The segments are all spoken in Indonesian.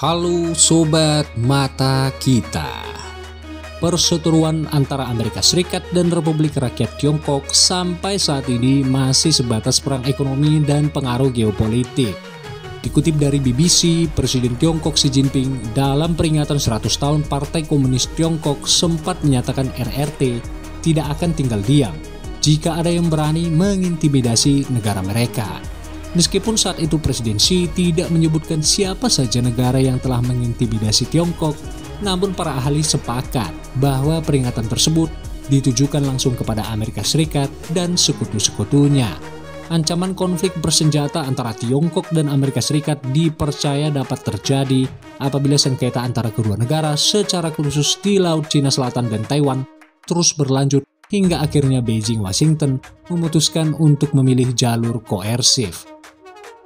Halo Sobat Mata Kita. Perseteruan antara Amerika Serikat dan Republik Rakyat Tiongkok sampai saat ini masih sebatas perang ekonomi dan pengaruh geopolitik. Dikutip dari BBC, Presiden Tiongkok Xi Jinping dalam peringatan 100 tahun Partai Komunis Tiongkok sempat menyatakan RRT tidak akan tinggal diam jika ada yang berani mengintimidasi negara mereka. Meskipun saat itu Presiden Xi tidak menyebutkan siapa saja negara yang telah mengintimidasi Tiongkok, namun para ahli sepakat bahwa peringatan tersebut ditujukan langsung kepada Amerika Serikat dan sekutu-sekutunya. Ancaman konflik bersenjata antara Tiongkok dan Amerika Serikat dipercaya dapat terjadi apabila sengketa antara kedua negara secara khusus di Laut Cina Selatan dan Taiwan terus berlanjut hingga akhirnya Beijing-Washington memutuskan untuk memilih jalur koersif.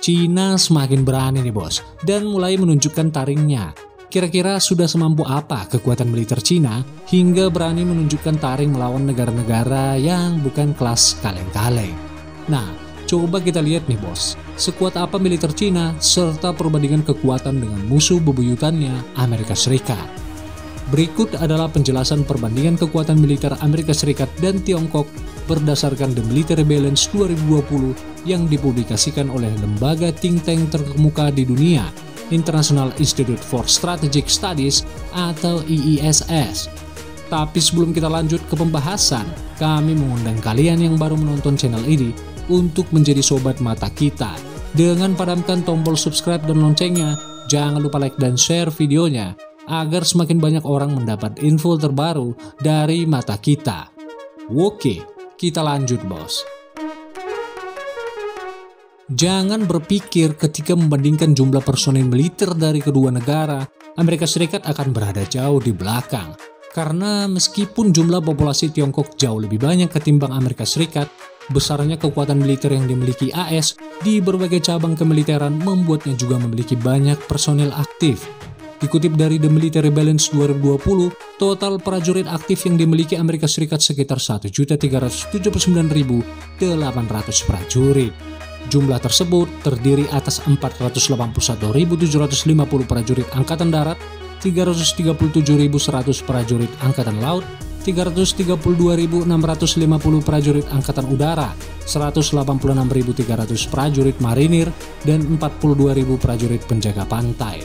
Cina semakin berani nih bos, dan mulai menunjukkan taringnya. Kira-kira sudah semampu apa kekuatan militer Cina hingga berani menunjukkan taring melawan negara-negara yang bukan kelas kaleng-kaleng? Nah, coba kita lihat nih bos, sekuat apa militer Cina serta perbandingan kekuatan dengan musuh bebuyutannya Amerika Serikat. Berikut adalah penjelasan perbandingan kekuatan militer Amerika Serikat dan Tiongkok berdasarkan The Military Balance 2020 yang dipublikasikan oleh lembaga think tank terkemuka di dunia, International Institute for Strategic Studies atau IISS. Tapi sebelum kita lanjut ke pembahasan, kami mengundang kalian yang baru menonton channel ini untuk menjadi sobat mata kita. Dengan padamkan tombol subscribe dan loncengnya, jangan lupa like dan share videonya agar semakin banyak orang mendapat info terbaru dari mata kita. Oke, kita lanjut bos. Jangan berpikir ketika membandingkan jumlah personil militer dari kedua negara, Amerika Serikat akan berada jauh di belakang. Karena meskipun jumlah populasi Tiongkok jauh lebih banyak ketimbang Amerika Serikat, besarnya kekuatan militer yang dimiliki AS di berbagai cabang kemiliteran membuatnya juga memiliki banyak personil aktif. Dikutip dari The Military Balance 2020, total prajurit aktif yang dimiliki Amerika Serikat sekitar 1.379.800 prajurit. Jumlah tersebut terdiri atas 481.750 prajurit Angkatan Darat, 337.100 prajurit Angkatan Laut, 332.650 prajurit Angkatan Udara, 186.300 prajurit Marinir, dan 42.000 prajurit penjaga pantai.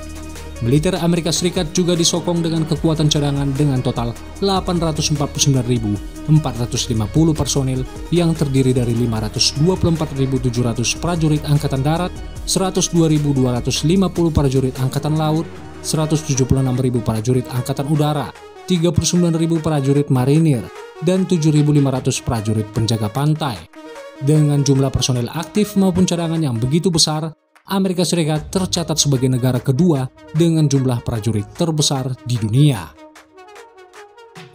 Militer Amerika Serikat juga disokong dengan kekuatan cadangan dengan total 849.450 personil yang terdiri dari 524.700 prajurit Angkatan Darat, 102.250 prajurit Angkatan Laut, 176.000 prajurit Angkatan Udara, 39.000 prajurit Marinir, dan 7.500 prajurit penjaga pantai. Dengan jumlah personil aktif maupun cadangan yang begitu besar, Amerika Serikat tercatat sebagai negara kedua dengan jumlah prajurit terbesar di dunia.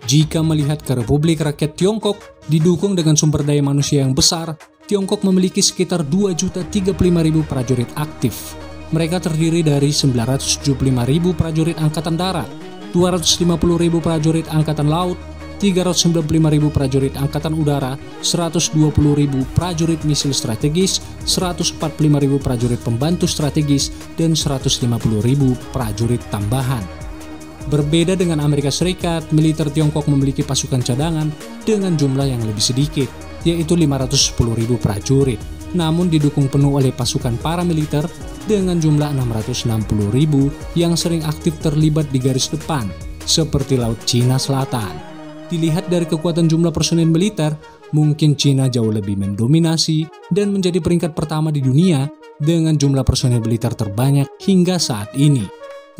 Jika melihat ke Republik Rakyat Tiongkok, didukung dengan sumber daya manusia yang besar, Tiongkok memiliki sekitar 2.035.000 prajurit aktif. Mereka terdiri dari 975.000 prajurit Angkatan Darat, 250.000 prajurit Angkatan Laut, 395.000 prajurit Angkatan Udara, 120.000 prajurit misil strategis, 145.000 prajurit pembantu strategis, dan 150.000 prajurit tambahan. Berbeda dengan Amerika Serikat, militer Tiongkok memiliki pasukan cadangan dengan jumlah yang lebih sedikit, yaitu 510.000 prajurit, namun didukung penuh oleh pasukan paramiliter dengan jumlah 660.000 yang sering aktif terlibat di garis depan, seperti Laut Cina Selatan. Dilihat dari kekuatan jumlah personil militer, mungkin Cina jauh lebih mendominasi dan menjadi peringkat pertama di dunia dengan jumlah personil militer terbanyak hingga saat ini.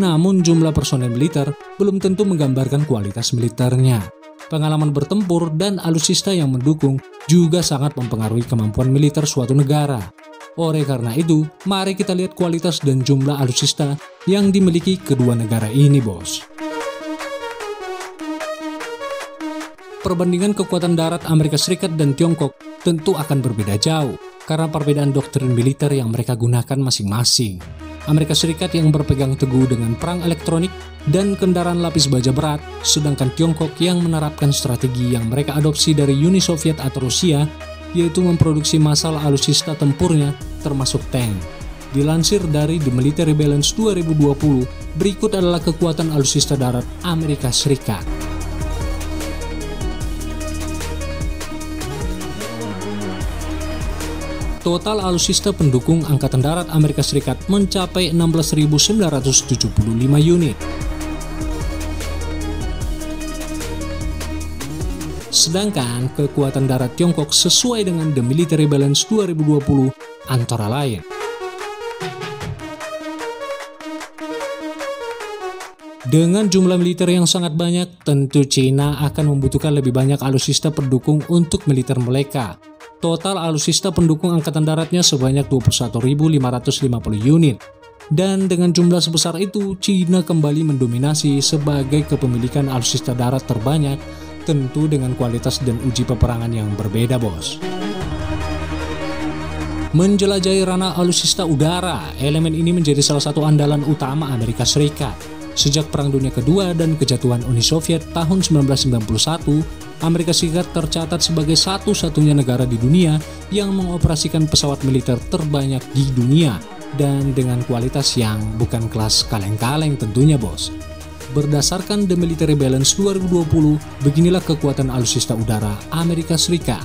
Namun jumlah personil militer belum tentu menggambarkan kualitas militernya. Pengalaman bertempur dan alutsista yang mendukung juga sangat mempengaruhi kemampuan militer suatu negara. Oleh karena itu, mari kita lihat kualitas dan jumlah alutsista yang dimiliki kedua negara ini bos. Perbandingan kekuatan darat Amerika Serikat dan Tiongkok tentu akan berbeda jauh karena perbedaan doktrin militer yang mereka gunakan masing-masing. Amerika Serikat yang berpegang teguh dengan perang elektronik dan kendaraan lapis baja berat, sedangkan Tiongkok yang menerapkan strategi yang mereka adopsi dari Uni Soviet atau Rusia, yaitu memproduksi massal alutsista tempurnya termasuk tank. Dilansir dari The Military Balance 2020, berikut adalah kekuatan alutsista darat Amerika Serikat. Total alutsista pendukung Angkatan Darat Amerika Serikat mencapai 16.975 unit. Sedangkan kekuatan darat Tiongkok sesuai dengan The Military Balance 2020 antara lain: dengan jumlah militer yang sangat banyak, tentu China akan membutuhkan lebih banyak alutsista pendukung untuk militer mereka. Total alutsista pendukung Angkatan Daratnya sebanyak 21.550 unit. Dan dengan jumlah sebesar itu, China kembali mendominasi sebagai kepemilikan alutsista darat terbanyak, tentu dengan kualitas dan uji peperangan yang berbeda, bos. Menjelajahi ranah alutsista udara, elemen ini menjadi salah satu andalan utama Amerika Serikat. Sejak Perang Dunia Kedua dan kejatuhan Uni Soviet tahun 1991, Amerika Serikat tercatat sebagai satu-satunya negara di dunia yang mengoperasikan pesawat militer terbanyak di dunia dan dengan kualitas yang bukan kelas kaleng-kaleng tentunya, bos. Berdasarkan The Military Balance 2020, beginilah kekuatan alutsista udara Amerika Serikat.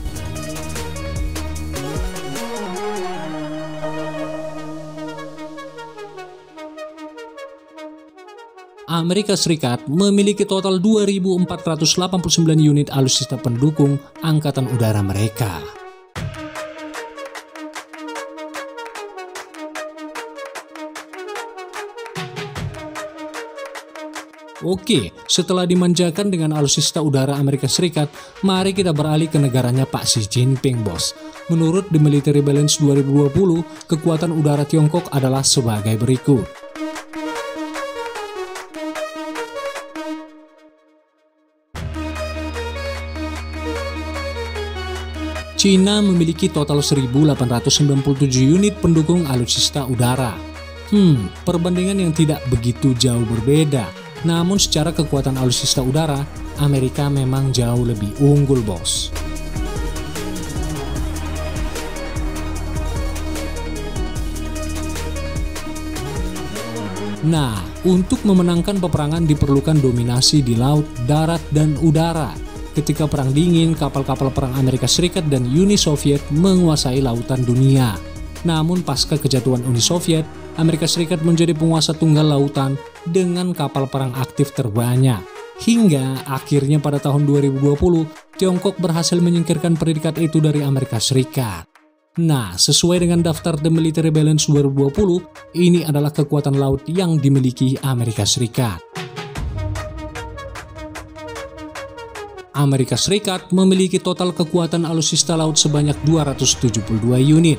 Amerika Serikat memiliki total 2.489 unit alutsista pendukung Angkatan Udara mereka. Oke, setelah dimanjakan dengan alutsista udara Amerika Serikat, mari kita beralih ke negaranya Pak Xi Jinping, bos. Menurut The Military Balance 2020, kekuatan udara Tiongkok adalah sebagai berikut. China memiliki total 1.897 unit pendukung alutsista udara. Perbandingan yang tidak begitu jauh berbeda. Namun secara kekuatan alutsista udara, Amerika memang jauh lebih unggul, bos. Nah, untuk memenangkan peperangan diperlukan dominasi di laut, darat, dan udara. Ketika Perang Dingin, kapal-kapal perang Amerika Serikat dan Uni Soviet menguasai lautan dunia. Namun pasca kejatuhan Uni Soviet, Amerika Serikat menjadi penguasa tunggal lautan dengan kapal perang aktif terbanyak. Hingga akhirnya pada tahun 2020, Tiongkok berhasil menyingkirkan predikat itu dari Amerika Serikat. Nah, sesuai dengan daftar The Military Balance 2020, ini adalah kekuatan laut yang dimiliki Amerika Serikat. Amerika Serikat memiliki total kekuatan alutsista laut sebanyak 272 unit.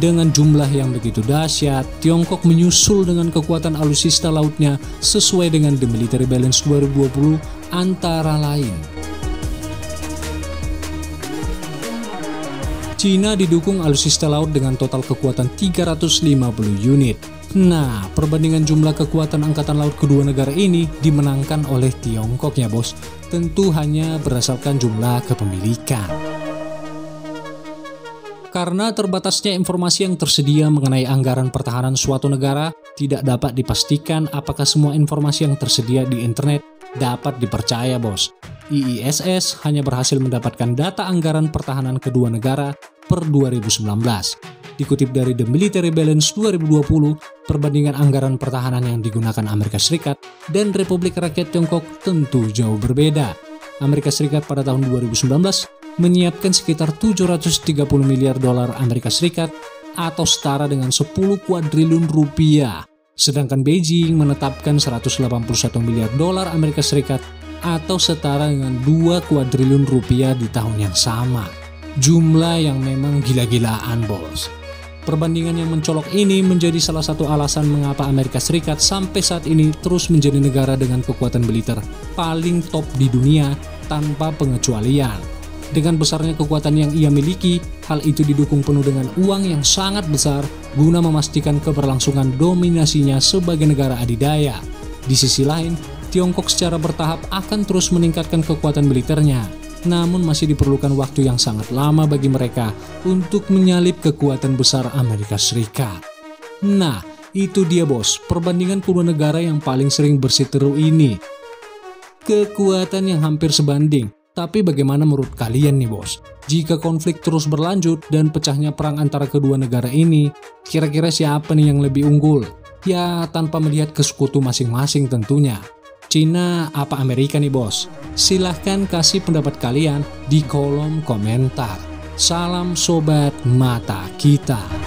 Dengan jumlah yang begitu dahsyat, Tiongkok menyusul dengan kekuatan alutsista lautnya sesuai dengan The Military Balance 2020 antara lain. China didukung alutsista laut dengan total kekuatan 350 unit. Nah, perbandingan jumlah kekuatan angkatan laut kedua negara ini dimenangkan oleh Tiongkok ya, bos. Tentu hanya berdasarkan jumlah kepemilikan. Karena terbatasnya informasi yang tersedia mengenai anggaran pertahanan suatu negara, tidak dapat dipastikan apakah semua informasi yang tersedia di internet dapat dipercaya, bos. IISS hanya berhasil mendapatkan data anggaran pertahanan kedua negara per 2019. Dikutip dari The Military Balance 2020, perbandingan anggaran pertahanan yang digunakan Amerika Serikat dan Republik Rakyat Tiongkok tentu jauh berbeda. Amerika Serikat pada tahun 2019 menyiapkan sekitar 730 miliar dolar Amerika Serikat atau setara dengan 10 kuadriliun rupiah. Sedangkan Beijing menetapkan 181 miliar dolar Amerika Serikat atau setara dengan 2 kuadriliun rupiah di tahun yang sama. Jumlah yang memang gila-gilaan, bos. Perbandingan yang mencolok ini menjadi salah satu alasan mengapa Amerika Serikat sampai saat ini terus menjadi negara dengan kekuatan militer paling top di dunia tanpa pengecualian. Dengan besarnya kekuatan yang ia miliki, hal itu didukung penuh dengan uang yang sangat besar guna memastikan keberlangsungan dominasinya sebagai negara adidaya. Di sisi lain, Tiongkok secara bertahap akan terus meningkatkan kekuatan militernya. Namun masih diperlukan waktu yang sangat lama bagi mereka untuk menyalip kekuatan besar Amerika Serikat. Nah, itu dia bos, perbandingan kedua negara yang paling sering bersiteru ini. Kekuatan yang hampir sebanding. Tapi bagaimana menurut kalian nih bos? Jika konflik terus berlanjut dan pecahnya perang antara kedua negara ini, kira-kira siapa nih yang lebih unggul? Ya tanpa melihat ke sekutu masing-masing tentunya. Cina apa Amerika nih bos? Silahkan kasih pendapat kalian di kolom komentar. Salam sobat mata kita.